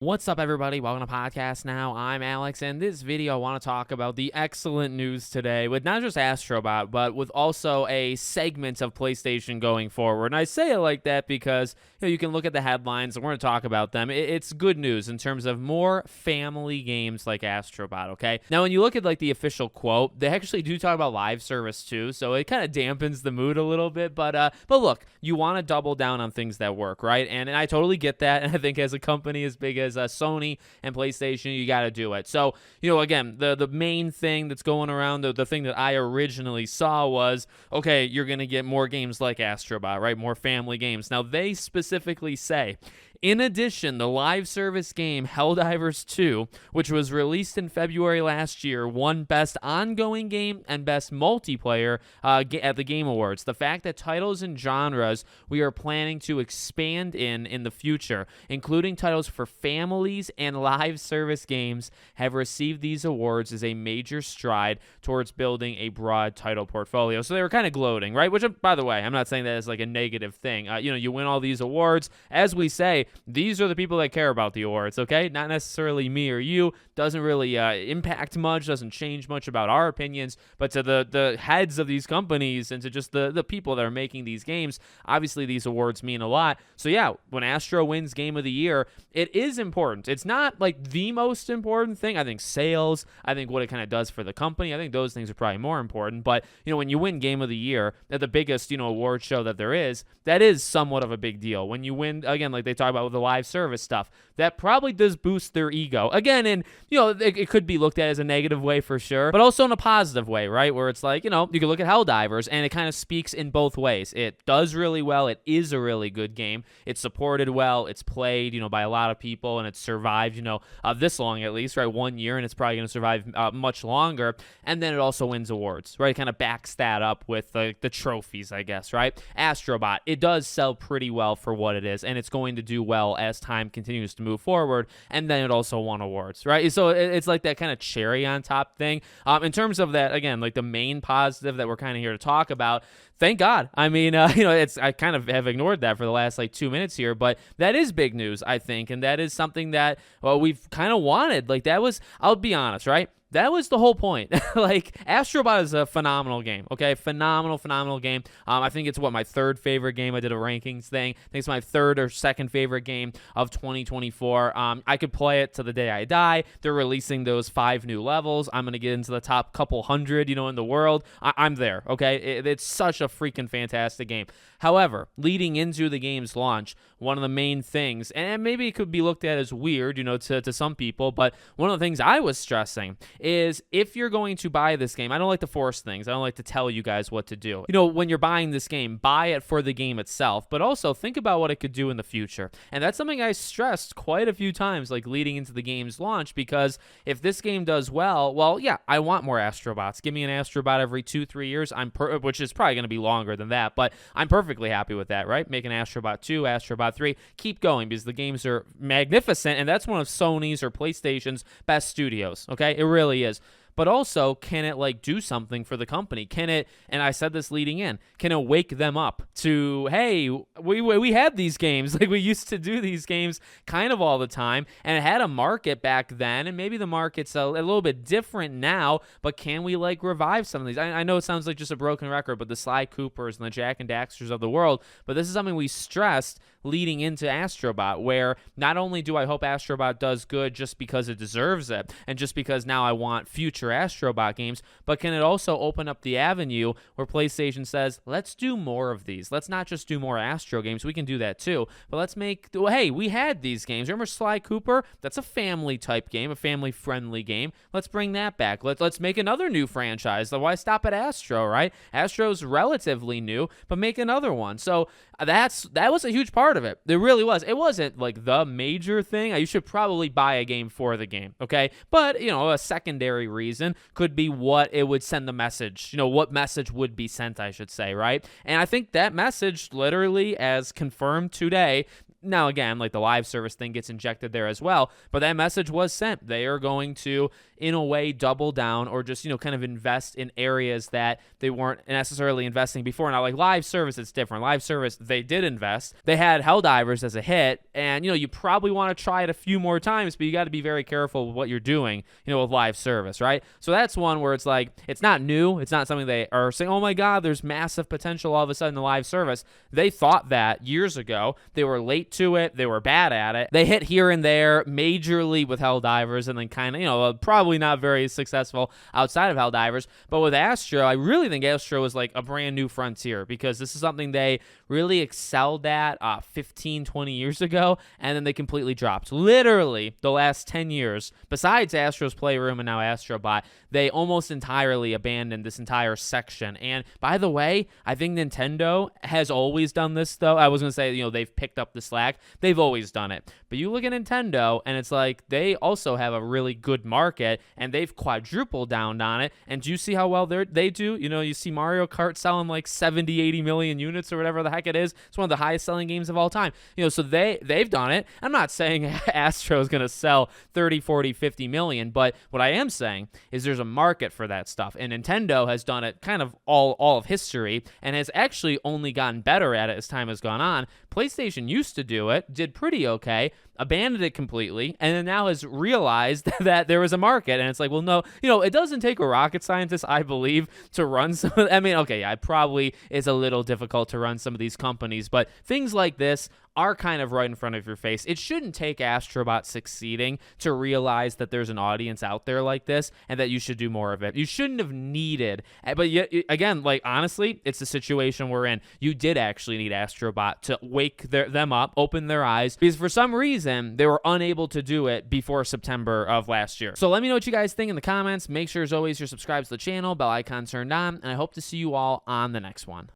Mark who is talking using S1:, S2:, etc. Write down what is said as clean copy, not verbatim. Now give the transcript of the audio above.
S1: What's up, everybody? Welcome to Podcast Now. I'm Alex, and this video I want to talk about the excellent news today with not just Astrobot, but with also a segment of PlayStation going forward. And I say it like that because you can look at the headlines, and we're going to talk about them. It's good news in terms of more family games like Astrobot, okay? Now, when you look at like the official quote, they actually do talk about live service too, so it kind of dampens the mood a little bit. But look, you want to double down on things that work, right? And I totally get that, and I think as a company as big as Sony and PlayStation, you got to do it. So, again, the main thing that's going around, the thing that I originally saw was, okay, you're going to get more games like Astrobot, right? More family games. Now, they specifically say, in addition, the live service game Helldivers 2, which was released in February last year, won Best Ongoing Game and Best Multiplayer at the Game Awards. The fact that titles and genres we are planning to expand in the future, including titles for families and live service games, have received these awards is a major stride towards building a broad title portfolio. So they were kind of gloating, right? Which, by the way, I'm not saying that as like a negative thing. You win all these awards. As we say, these are the people that care about the awards, okay? Not necessarily me or you. Doesn't really impact much, doesn't change much about our opinions, but to the heads of these companies and to just the people that are making these games, obviously these awards mean a lot. So yeah, when Astro wins Game of the Year, it is important. It's not like the most important thing. I think sales, I think what it kind of does for the company, I think those things are probably more important. But, when you win Game of the Year at the biggest, award show that there is, that is somewhat of a big deal. When you win, again, like they talk about with the live service stuff, that probably does boost their ego. Again, and, it could be looked at as a negative way for sure, but also in a positive way, right? Where it's like, you can look at Helldivers and it kind of speaks in both ways. It does really well. It is a really good game. It's supported well. It's played, by a lot of people, and it's survived, this long at least, right? 1 year, and it's probably going to survive much longer. And then it also wins awards, right? It kind of backs that up with the trophies, I guess, right? Astrobot, it does sell pretty well for what it is, and it's going to do well as time continues to move forward. And then it also won awards, right? So it's like that kind of cherry on top thing. In terms of that, again, like the main positive that we're kind of here to talk about, thank God. I mean, I kind of have ignored that for the last 2 minutes here, but that is big news, I think, and that is something that we've kind of wanted. Like that was, I'll be honest, right? That was the whole point. Astrobot is a phenomenal game, okay? Phenomenal game. I think it's my third favorite game. I did a rankings thing. I think it's my third or second favorite game of 2024. I could play it to the day I die. They're releasing those 5 new levels. I'm going to get into the top couple hundred, in the world. I'm there, okay? It's such a freaking fantastic game. However, leading into the game's launch, one of the main things, and maybe it could be looked at as weird, to some people, but one of the things I was stressing is if you're going to buy this game, I don't like to force things. I don't like to tell you guys what to do. When you're buying this game, buy it for the game itself, but also think about what it could do in the future. And that's something I stressed quite a few times, leading into the game's launch, because if this game does well, yeah, I want more Astrobots. Give me an Astrobot every 2-3 years, which is probably going to be longer than that, but I'm perfectly happy with that, right? Make an Astrobot 2, Astrobot 3, keep going, because the games are magnificent, and that's one of Sony's or PlayStation's best studios, okay? It really is. But also, can it do something for the company? Can it, and I said this leading in, can it wake them up to, hey, we had these games, we used to do these games kind of all the time, and it had a market back then, and maybe the market's a little bit different now, but can we revive some of these? I know it sounds like just a broken record, but the Sly Coopers and the Jack and Daxters of the world, but this is something we stressed leading into Astrobot, where not only do I hope Astrobot does good just because it deserves it, and just because now I want future Astrobot games, but can it also open up the avenue where PlayStation says, let's do more of these. Let's not just do more Astro games. We can do that too, but let's hey, we had these games. Remember Sly Cooper? That's a family type game, a family friendly game. Let's bring that back. Let's make another new franchise. Why stop at Astro, right? Astro's relatively new, but make another one. So that was a huge part of it. It really was. It wasn't the major thing. You should probably buy a game for the game, okay? But, a secondary reason could be what it would send the message. What message would be sent, I should say, right? And I think that message, literally, as confirmed today, Now, again, like the live service thing gets injected there as well, but that message was sent. They are going to, in a way, double down or just, kind of invest in areas that they weren't necessarily investing before. Now, like live service, it's different. Live service, they did invest. They had Helldivers as a hit, and, you probably want to try it a few more times, but you got to be very careful with what you're doing, with live service, right? So that's one where it's like, it's not new. It's not something they are saying, oh my God, there's massive potential all of a sudden in the live service. They thought that years ago. They were late to it. They were bad at it. They hit here and there majorly with Helldivers and then kind of, probably not very successful outside of Helldivers. But with Astro, I really think Astro is like a brand new frontier because this is something they really excelled at 15, 20 years ago, and then they completely dropped. Literally, the last 10 years, besides Astro's Playroom and now Astrobot, they almost entirely abandoned this entire section. And by the way, I think Nintendo has always done this, though. I was going to say, they've picked up the slack. They've always done it. But you look at Nintendo, and it's like they also have a really good market, and they've quadrupled down on it. And do you see how well they do? You see Mario Kart selling like 70, 80 million units or whatever the heck it is. It's one of the highest selling games of all time. So they've done it. I'm not saying Astro is going to sell 30, 40, 50 million, but what I am saying is there's a market for that stuff. And Nintendo has done it kind of all of history and has actually only gotten better at it as time has gone on. PlayStation used to do it, did pretty okay, abandoned it completely, and then now has realized that there was a market. And it's like, well, no, it doesn't take a rocket scientist, I believe, to run some of, it probably is a little difficult to run some of these companies, but things like this are kind of right in front of your face. It shouldn't take Astrobot succeeding to realize that there's an audience out there like this and that you should do more of it. You shouldn't have needed, but yet, again, like honestly, it's the situation we're in. You did actually need Astrobot to wake them up, open their eyes, because for some reason they were unable to do it before September of last year. So let me know what you guys think in the comments. Make sure as always you're subscribed to the channel, bell icon turned on, and I hope to see you all on the next one.